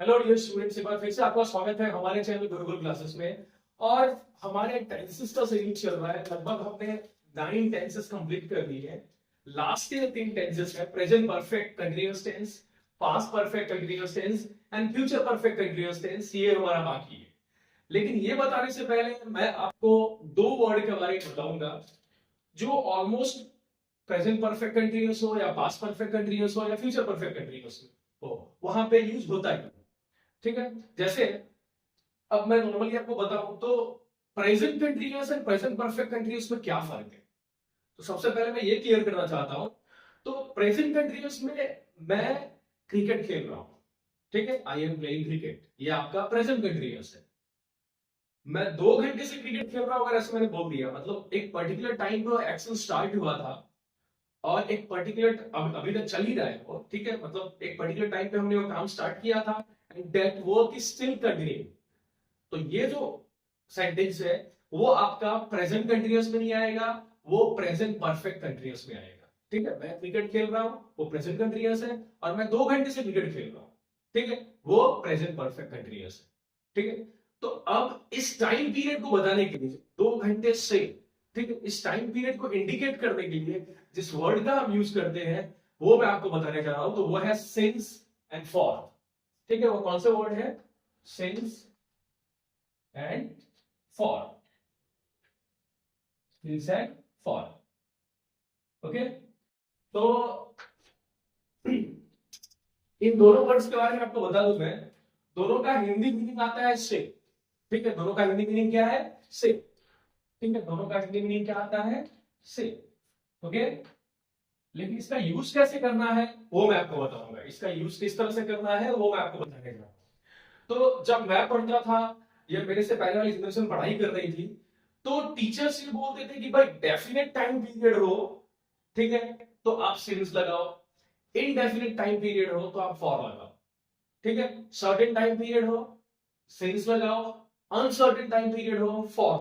Hello dear students, एक बार फिर से आपका स्वागत है हमारे चैनल गुरुकुल क्लासेस में। और हमारे टेंसेस का सीरीज चल रहा है। लगभग हमने 9 टेंसेस कंप्लीट कर दिए हैं। लास्ट के 3 टेंसेस है present perfect continuous tense, past perfect continuous tense and future perfect continuous tense. ये हमारा बाकी है। लेकिन ये बताने से पहले मैं आपको दो वर्ड के बारे में बताऊंगा जो ऑलमोस्ट प्रेजेंट परफेक्ट कंटीन्यूअस हो या पास्ट परफेक्ट कंटीन्यूअस हो या फ्यूचर परफेक्ट कंटीन्यूअस हो, वहां पे यूज होता है। ठीक है, जैसे अब मैं नॉर्मली आपको बताऊं तो present continuous and present perfect continuous में क्या फर्क है। तो सबसे पहले मैं ये क्लियर करना चाहता हूं। तो प्रेजेंट कंटीन्यूअस में मैं क्रिकेट खेल रहा हूं, ठीक है, आई एम प्लेइंग क्रिकेट, ये आपका प्रेजेंट कंटीन्यूअस है। मैं 2 घंटे से क्रिकेट खेल रहा हूं, अगर ऐसे मैंने बोल दिया, मतलब एक पर्टिकुलर टाइम पर एक्शन स्टार्ट हुआ था और एक पर्टिकुलर अभी तक चल ही रहा है वो, ठीक है, मतलब एक पर्टिकुलर टाइम पे हमने वो काम स्टार्ट किया था and that work is still continuing. तो ये जो सेंटेंस है वो आपका प्रेजेंट कंटीन्यूअस में नहीं आएगा, वो प्रेजेंट परफेक्ट कंटीन्यूअस में आएगा। ठीक है, मैं क्रिकेट खेल रहा हूं, वो प्रेजेंट कंटीन्यूअस है, और मैं 2 घंटे से क्रिकेट खेल रहा हूं, ठीक है, वो प्रेजेंट परफेक्ट कंटीन्यूअस है। ठीक है, तो अब इस टाइम पीरियड को बताने के लिए 2 घंटे से, ठीक है, इस टाइम पीरियड को इंडिकेट करने के लिए जिस वर्ड का हम यूज करते हैं वो मैं आपको बताने जा रहा हूं। तो वो है सिंस एंड फॉर। ठीक है, वो कौन सा वर्ड है? Since and for. Since and for. Okay, तो इन दोनों वर्ड्स के बारे में आपको बता दूं मैं। दोनों का हिंदी मीनिंग आता है से। ठीक है, दोनों का हिंदी मीनिंग क्या है? से। ठीक है, दोनों का हिंदी मीनिंग क्या आता है? से। ओके, लेकिन इसका यूज कैसे करना है वो मैं आपको बताऊंगा। इसका यूज किस तरह से करना है वो मैं आपको बताने जा रहा हूं। तो जब मैं पढ़ता था या मेरे से पहले वाली जनरेशन पढ़ाई कर रही थी, तो टीचर्स ये बोलते थे कि भाई डेफिनेट टाइम पीरियड हो, ठीक है, तो आप सिंस लगाओ। इनडेफिनेट टाइम पीरियड हो तो आप फॉर लगाओ। ठीक है, सर्टेन टाइम पीरियड हो सिंस लगाओ, अनसर्टेन टाइम पीरियड हो फॉर।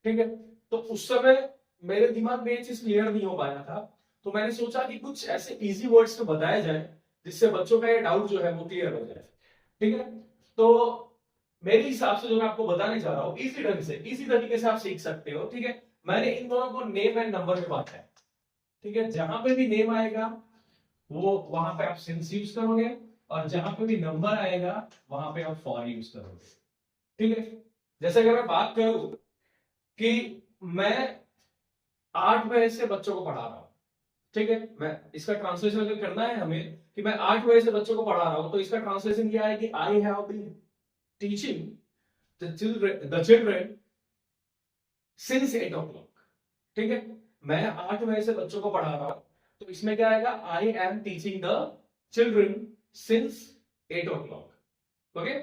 ठीक है, तो उस समय मेरे दिमाग में ये चीज क्लियर नहीं हो पाया था, तो मैंने सोचा कि कुछ ऐसे इजी वर्ड्स में बताया जाए जिससे बच्चों का ये डाउट जो है वो क्लियर हो जाए। ठीक है, तो मेरे हिसाब से जो मैं आपको बताने जा रहा हूँ इजी ढंग से, इजी तरीके से आप सीख सकते हो। ठीक है, मैंने इन दोनों को नेम एंड नंबर में बांटा है। ठीक है, जहां पे भी नेम आएगा वो वहां पे आप सिंस यूज करोगे, और जहां पे भी नंबर आएगा वहां पे आप फॉर यूज करोगे। ठीक है, जैसे अगर मैं बात करूं कि मैं 8 बजे से बच्चों को पढ़ा रहा हूं, ठीक है, मैं इसका ट्रांसलेशन अगर करना है हमें कि मैं 8 बजे से बच्चों को पढ़ा रहा हूं, तो इसका ट्रांसलेशन क्या है कि I have been teaching the children since 8 o'clock। ठीक है, मैं 8 बजे से बच्चों को पढ़ा रहा हूं, तो इसमें क्या आएगा? I am teaching the children since 8 o'clock। Okay,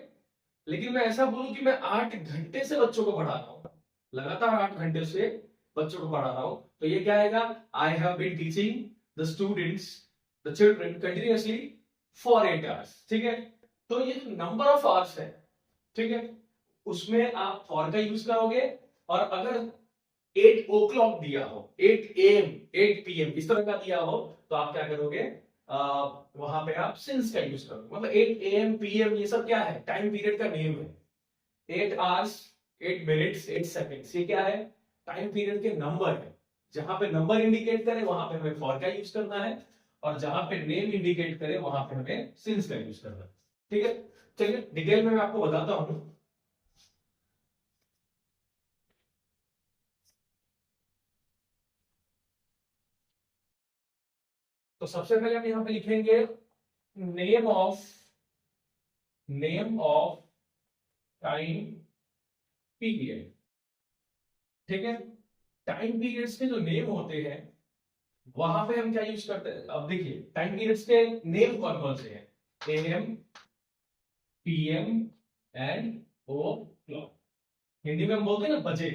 लेकिन मैं ऐसा बोलूं कि मैं 8 घंटे से बच्चों को पढ़ा रहा हूं, लगातार 8 घंटे से बच्चों को पढ़ा रहा हूं, तो ये क्या आएगा? I have been teaching the students the children continuously for 8 hours। ठीक है, तो ये जो नंबर ऑफ आवर्स है, ठीक है, उसमें आप फॉर का यूज करोगे। और अगर 8 o'clock दिया हो, 8 AM 8 PM इस तरह का दिया हो, तो आप क्या करोगे? वहां पे आप सिंस का यूज करोगे। मतलब 8 AM PM ये सब क्या है? टाइम पीरियड का नेम है। 8 hours 8 minutes 8 seconds ये क्या है? टाइम पीरियड के नंबर है। जहां पे नंबर इंडिकेट करे वहां पे हमें फॉर का यूज करना है, और जहां पे नेम इंडिकेट करे वहां पे हमें सिंस का यूज करना है। ठीक है, चलिए डिटेल में मैं आपको बताता हूं। तो सबसे पहले हम यहां पे लिखेंगे नेम ऑफ टाइम पीरियड। ठीक है, टाइम पीरियड्स के जो नेम होते हैं वहां पे हम क्या यूज करते हैं? अब देखिए टाइम पीरियड्स के नेम कौन कौन से हैं? AM PM and o'clock. Hindi में हम बोलते हैं ना बजे,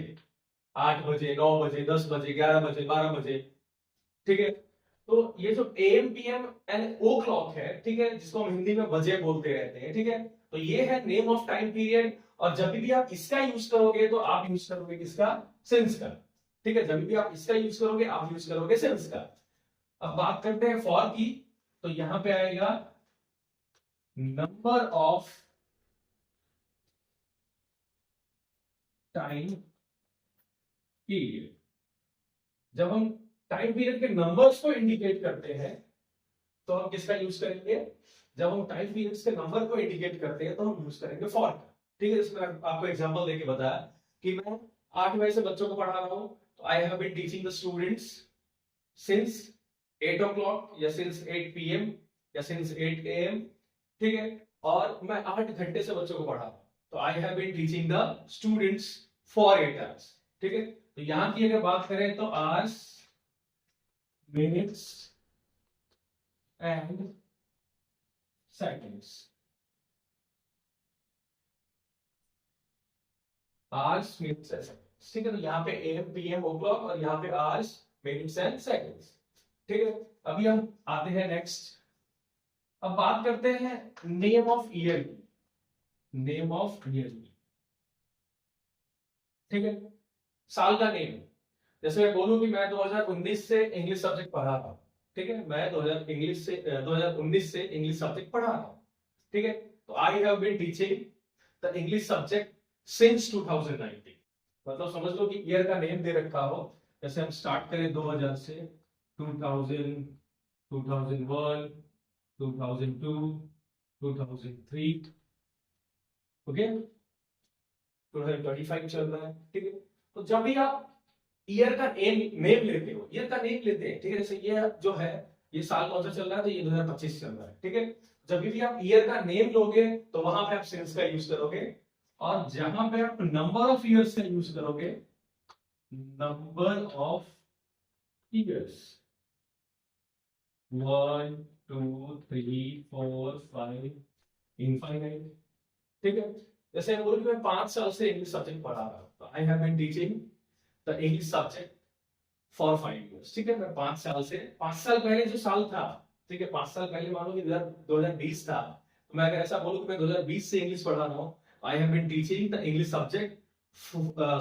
8 बजे 9 बजे 10 बजे 11 बजे 12 बजे। ठीक है, तो ये जो AM PM and o'clock है, ठीक है, जिसको हम हिंदी में बजे बोलते रहते हैं, ठीक है, तो ये है नेम ऑफ टाइम पीरियड। और जब भी आप इसका यूज करोगे तो आप यूज करोगे किसका? सिंस का। ठीक है, जब भी आप इसका यूज करोगे आप यूज करोगे सिंस का। अब बात करते हैं फॉर की, तो यहां पे आएगा नंबर ऑफ टाइम पीरियड। जब हम टाइम पीरियड के नंबर्स को इंडिकेट करते हैं तो हम किसका यूज करेंगे? जब हम टाइम पीरियड्स के नंबर को इंडिकेट करते हैं तो हम यूज करेंगे फॉर का। ठीक है, इसमें आपको एग्जांपल देके बताया कि मैं 8 बजे से बच्चों को पढ़ा रहा हूं, तो I have been teaching the students since 8 o'clock या सिंस 8 PM या सिंस 8 AM। ठीक है, और मैं 8 घंटे से बच्चों को पढ़ा रहा हूं, तो I have been teaching the students for 8 hours। ठीक है, तो यहां की अगर बात करें तो hours, minutes and seconds. Hours, minutes and seconds. ठीक है, तो यहाँ पे AM PM o'clock और यहाँ पे आवर्स, मिनट्स एंड सेकंड्स। ठीक है, अभी हम आते हैं नेक्स्ट। अब बात करते हैं नेम ऑफ ईयर की। नेम ऑफ ईयर की, ठीक है, साल का नेम। जैसे मैं बोलूं कि मैं 2019 से इंग्लिश सब्जेक्ट पढ़ा रहा हूं। ठीक है, मैं 2019 से इंग्लिश सब्जेक्ट पढ़ा रहा हूं। ठीक है, तो I have been teaching the English subject since 2019। मतलब समझ लो कि ईयर का नेम दे रखा हो। जैसे हम स्टार्ट करें 2000 से, 2000, 2001, 2002, 2003, ओके, 2025 चल रहा है। ठीक है, तो जब भी आप ईयर का नेम लेते हो, ईयर का नेम लेते हैं, ठीक है, जैसे ये जो है, ये साल कौन सा चल रहा है, तो ये 2025 चल रहा है। ठीक है, जब भी आप ईयर का नेम लोगे तो वहां पे आप सिंस का यूज करोगे, और जहां पे आप नंबर ऑफ ईयर्स का यूज करोगे, नंबर ऑफ ईयर्स, 1 2 3 4 5 इनफाइनाइट। ठीक है, जैसे बोलो कि मैं 5 साल से इंग्लिश सब्जेक्ट पढ़ा रहा हूं, तो I have been teaching the English subject for 5 years। ठीक है, मैं 5 साल से, 5 साल पहले जो साल था, ठीक है, 5 साल पहले मानो कि 2020 था, तो मैं अगर ऐसा बोलूं कि मैं 2020 से इंग्लिश पढ़ा रहा हूं, I have been teaching the English subject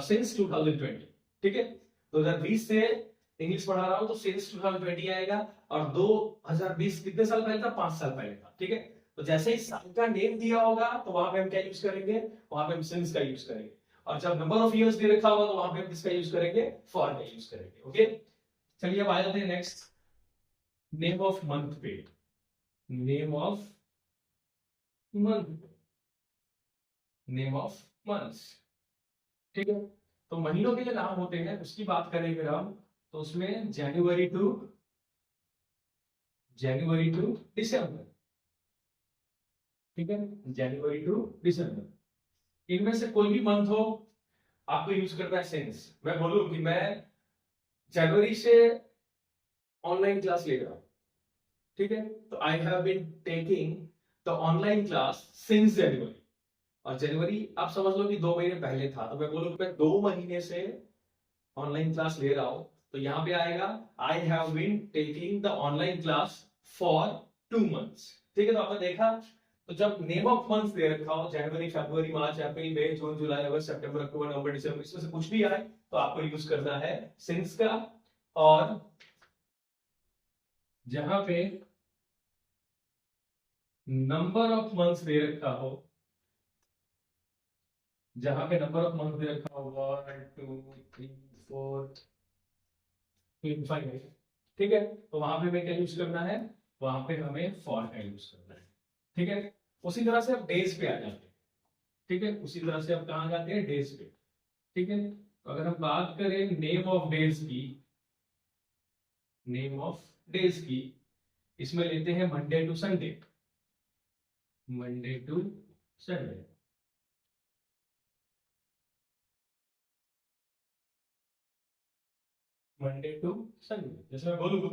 since 2020। ठीक है, 2020 से इंग्लिश पढ़ा रहा हूं तो सिंस 2020 आएगा, और 2020 कितने साल पहले था? 5 साल पहले था। ठीक है, तो जैसे ही साल का नेम दिया होगा तो वहां पे हम क्या यूज करेंगे? वहां पे हम सिंस का यूज करेंगे। और जब नंबर ऑफ इयर्स दे रखा होगा तो वहां पे हम किसका यूज करेंगे? फॉर का यूज करेंगे। ओके, चलिए अब आ जाते हैं नेक्स्ट, नेम ऑफ मंथ पे। Name of month, name of months. ठीक है, तो महीनों के जो नाम होते हैं उसकी बात करें अगर हम, तो उसमें जनवरी टू दिसंबर। ठीक है, जनवरी टू दिसंबर। इनमें से कोई भी मंथ हो, आपको यूज करना है सिंस। मैं बोलूं कि मैं जनवरी से ऑनलाइन क्लास ले रहा हूं, ठीक है, तो I have been taking the online class since January. और जनवरी आप समझ लो कि 2 महीने पहले था, तो मैं बोलूं कि मैं 2 महीने से ऑनलाइन क्लास ले रहा हूं, तो यहां पे आएगा I have been taking the online class for 2 months। ठीक है, तो आपने देखा, तो जब नेम ऑफ मंथ दे रखा हो, जनवरी, फरवरी, मार्च, अप्रैल, मई, जून, जुलाई, अगस्त, सितंबर, अक्टूबर, नवंबर, दिसंबर, इसमें से कुछ भी आए तो आपको यूज करना है सिंस का। और जहां पे नंबर ऑफ मंथ्स दे रखा हो, जहां पे नंबर ऑफ मंथ दे रखा हो 1 2 3 4 5 है, ठीक है, तो वहां पे हमें क्या यूज करना है? वहां पे हमें फॉर का यूज करना है। ठीक है, उसी तरह से आप डेज पे आ जाते हैं। ठीक है, उसी तरह से आप कहां जाते हैं? डेज पे। ठीक है, तो अगर हम बात करें नेम ऑफ डेज की, नेम ऑफ डेज की, इसमें लेते हैं Monday to Sunday, Monday to Sunday. Monday to Sunday, जैसे मैं बोलूँ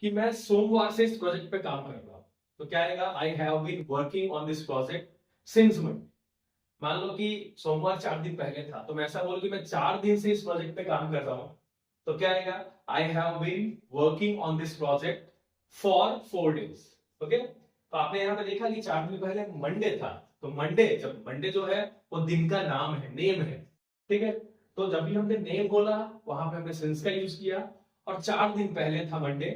कि मैं सोमवार से इस प्रोजेक्ट पे काम कर रहा हूं, तो क्या आएगा? I have been working on this project since Monday. मान लो कि सोमवार 4 दिन पहले था, तो मैं ऐसा बोलूं कि मैं 4 दिन से इस प्रोजेक्ट पे काम कर रहा हूं, तो क्या आएगा? I have been working on this project for 4 days। Okay, तो आपने यहाँ पे देखा कि 4 दिन पहले मंडे था, तो मंडे, जब मंडे जो है वो दिन का नाम है, नेम है। ठीक है, तो जब भी हमने नेम बोला वहां पे हमने सिंस का यूज किया, और 4 दिन पहले था मंडे,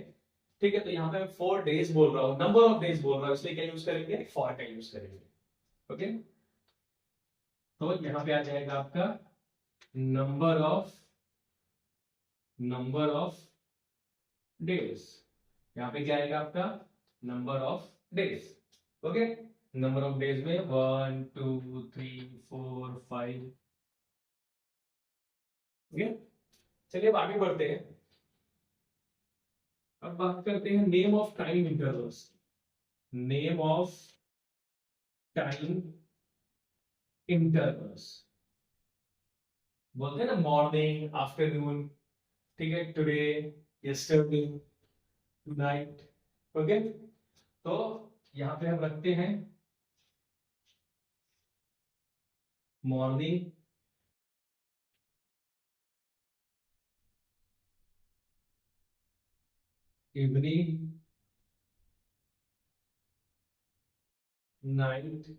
ठीक है, तो यहाँ पे 4 days बोल रहा हूँ, नंबर ऑफ डेज बोल रहा हूँ, इसलिए क्या यूज करेंगे, फॉर का यूज करेंगे। ओके, तो यहाँ पे आ जाएगा आपका नंबर ऑफ डेज। यहाँ पे क्या आएगा आपका, number of days. Okay, number of days में 1 2 3 4 5। ओके, चलिए अब आगे बढ़ते हैं। अब बात करते हैं name of time intervals. Name of time intervals बोलते हैं ना, मॉर्निंग, आफ्टरनून, ठीक है, टुडे, यस्टरडे, टुनाइट। ओके, तो यहां पे हम रखते हैं morning, evening, night,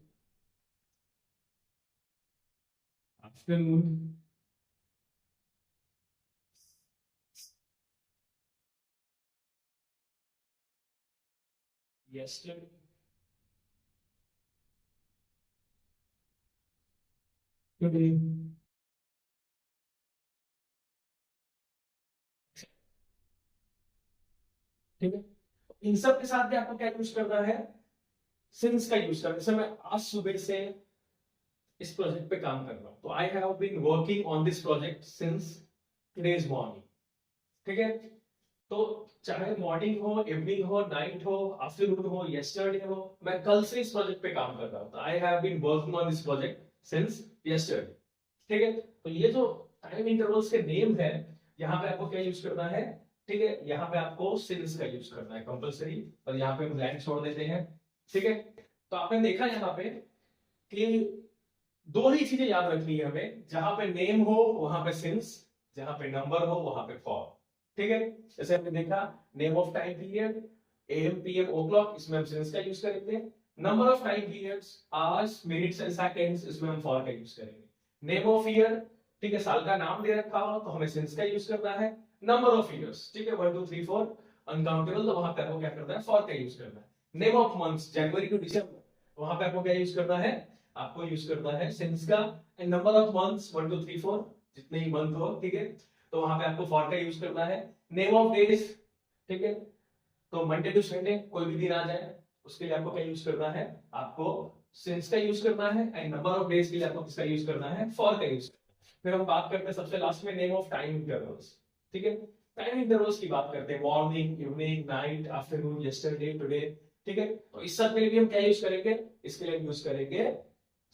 afternoon, yesterday, today. ठीक है, इन सब के साथ भी आपको क्या यूज करना है, सिंस का यूज करना है। जैसे मैं आज सुबह से इस प्रोजेक्ट पे काम कर रहा हूं, तो I have been working on this project since today's morning. ठीक है, तो चाहे मॉर्निंग हो, इवनिंग हो, नाइट हो, आफ्टरनून हो, यस्टरडे हो, मैं कल से इस प्रोजेक्ट पे काम कर रहा हूं, तो I have been working on this project since yesterday. ठीक है, तो ये जो टाइम इंटरवल्स के नेम है, यहाँ पे आपको क्या यूज करना है, ठीक है, यहाँ पे आपको सिंस का यूज करना है कंपलसरी, और यहाँ पे हम ब्लैंक छोड़ देते हैं। ठीक है, तो आपने देखा यहाँ पे कि दो ही चीजें याद रखनी है हमें, जहां पे नेम हो वहां पे सिंस, जहां पे नंबर हो वहां पे फॉर। ठीक है, जैसे हमने देखा, name of time period, AM PM o'clock, इसमें हम सिंस का यूज करेंगे। Number of time periods, hours, minutes and seconds, इसमें हम फॉर का यूज करेंगे। नेम ऑफ ईयर, ठीक है, साल का नाम दे रखा हो तो हमें सिंस का यूज करना है। नंबर ऑफ ईयर्स, ठीक है, 1 2 3 4 अनकाउंटेबल, तो वहां पे आपको क्या करना है, फॉर का यूज करना है। Name of months, January to December, वहां पे आपको क्या यूज करना है, आपको यूज करना है सिंस का। एंड नंबर ऑफ मंथ्स 1 2 3 4, जितने ही मंथ हो, ठीक है, तो वहां पे आपको फॉर का यूज करना है। नेम ऑफ डेज, ठीक है, तो मंडे टू संडे कोई भी दिन आ जाए उसके लिए आपको क्या यूज करना है, आपको सिंस का यूज करना है। एंड नंबर ऑफ डेज के लिए आपको किसका यूज करना है, फॉर का यूज। फिर हम बात करते हैं सबसे लास्ट में नेम ऑफ टाइम इंटरवल्स। ठीक है, टाइम इंटरवल्स की बात करते हैं, morning, evening, night, afternoon, yesterday, today. ठीक है, तो इस सब के लिए भी हम क्या यूज करेंगे, इसके लिए यूज करेंगे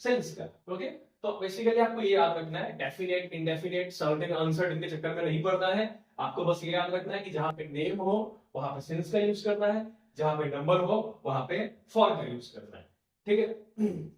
सेंस का। ओके, तो बेसिकली आपको ये याद रखना है, डेफिनेट, इंडेफिनेट, सर्टेन, अनसर्टेन के चक्कर में नहीं पड़ना है। आपको बस ये याद रखना है कि जहां पे नेम हो वहां पे सेंस का यूज करना है, जहां पे नंबर हो वहां पे फॉर का यूज करना है। ठीक है,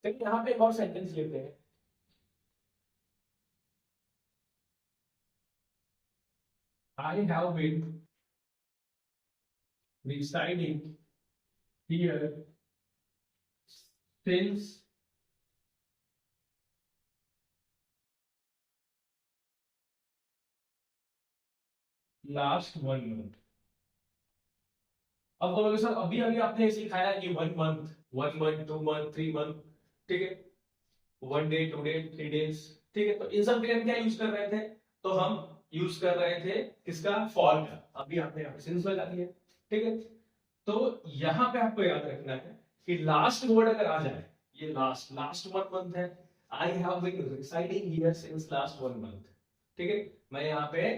चलिए यहाँ पे एक और सेंटेंस लेते हैं। I have been residing here since last 1 month। अब बोलोगे सर अभी अभी आपने ऐसे सिखाया कि 1 मंथ, 1 मंथ, 2 मंथ, 3 मंथ, ठीक है, 1 डे, 2 डे, 3 डेज। ठीक है, तो इन सब के लिए हम क्या यूज कर रहे थे, तो हम यूज कर रहे थे किसका, फॉर का। अभी आपने यहाँ पे सिंस लगा दिया। ठीक है, तो यहाँ पे आपको याद रखना है कि लास्ट वर्ड अगर आ जाए, ये लास्ट लास्ट 1 मंथ है, I have been residing here since last 1 month. ठीक है, मैं यहाँ पे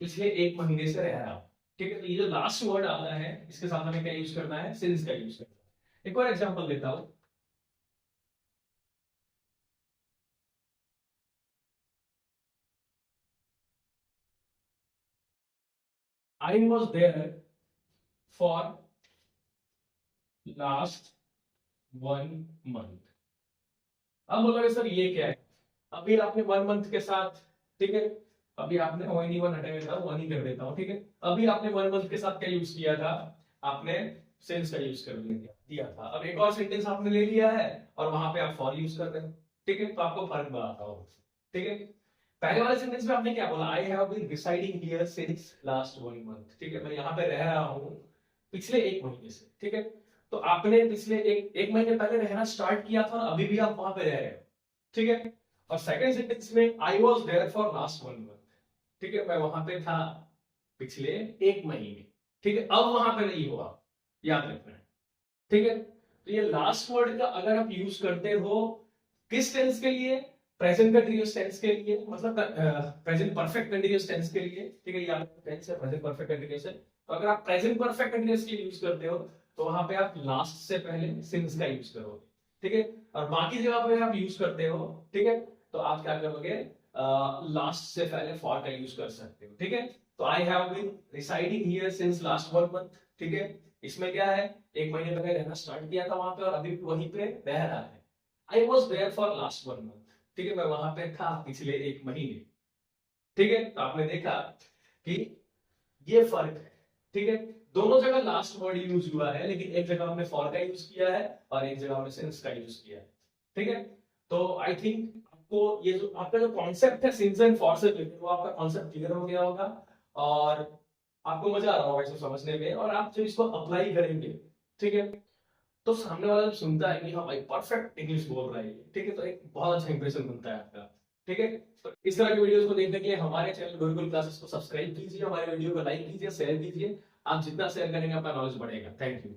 पिछले 1 महीने से रह रहा हूँ। ठीक है, तो ये जो लास्ट वर्ड आता है इसके साथ हमें क्या यूज करना है, सिंस का यूज करना है। एक और एग्जांपल देता हूं, I was there for last 1 month। अब बोलोगे सर ये क्या है? अभी आपने 1 मंथ के साथ, ठीक है, अभी आपने ओनली 1 हटा देता हूं, 1 ही कर देता हूं, ठीक है। अभी आपने 1 मंथ के साथ क्या यूज किया था? आपने सिंस का यूज कर दिया था। अब एक और सेंटेंस आपने ले लिया है और वहां पे आप फॉर यूज कर रहे हो, ठीक है, तो आपको फर्क बताता हूं, ठीक है। पहले वाले सेंटेंस में आपने क्या बोला? I have been residing here since last 1 month, ठीक है, मैं यहाँ पे रह रहा हूँ पिछले 1 महीने से, ठीक है। तो आपने पिछले एक महीने पहले रहना स्टार्ट किया था और अभी भी आप वहां पे रह रहे हो, ठीक है। और सेकंड सेंटेंस में I was there for last 1 month, ठीक है, मैं वहां पे था पिछले 1 महीने, ठीक है, अब वहां पे नहीं हुआ, याद रखना है, ठीक है। तो ये लास्ट वर्ड का अगर आप यूज करते हो किस टेंस के लिए? प्रेजेंट कंटीन्यूअस टेंस के लिए, मतलब प्रेजेंट परफेक्ट कंटीन्यूअस टेंस के लिए, ठीक है, या टेंस है प्रेजेंट परफेक्ट कंटीन्यूअस है। तो अगर आप प्रेजेंट परफेक्ट कंटीन्यूअस के लिए यूज करते हो तो वहां पे आप लास्ट से पहले सिंस का यूज करोगे, ठीक है। और बाकी जगह पे आप यूज करते हो, ठीक है, तो आप क्या करोगे? लास्ट से पहले फॉर का यूज कर सकते हो, ठीक है। तो I have been residing here since last 1 month, ठीक है। इसमें क्या है? 1 महीने पहले रहना स्टार्ट किया था वहां पे और अभी भी वहीं पे रह रहा है। I was there for last 1 month, ठीक है, मैं वहां पे था पिछले 1 महीने, ठीक है। तो आपने देखा कि ये फर्क है, ठीक है। दोनों जगह लास्ट वर्ड यूज हुआ है, लेकिन एक जगह हमने फॉर का यूज किया है और एक जगह हमने सिंस का यूज किया है, ठीक है। तो आई थिंक आपको ये जो आपका जो कॉन्सेप्ट है सिंस एंड फॉर से रिलेटेड, वो आपका कॉन्सेप्ट क्लियर हो गया होगा और आपको मजा आ रहा होगा इसको समझने में। और आप जब इसको अप्लाई करेंगे, ठीक है, तो सामने वाला जब सुनता है कि हाँ भाई परफेक्ट इंग्लिश बोल रहा है, ठीक है, तो एक बहुत अच्छा इंप्रेशन बनता है आपका, ठीक है। तो इस तरह की वीडियोस को देखने के लिए हमारे चैनल गुरुकुल क्लासेस को सब्सक्राइब कीजिए, हमारे वीडियो को लाइक कीजिए, शेयर कीजिए। आप जितना शेयर करेंगे आपका नॉलेज बढ़ेगा। Thank you.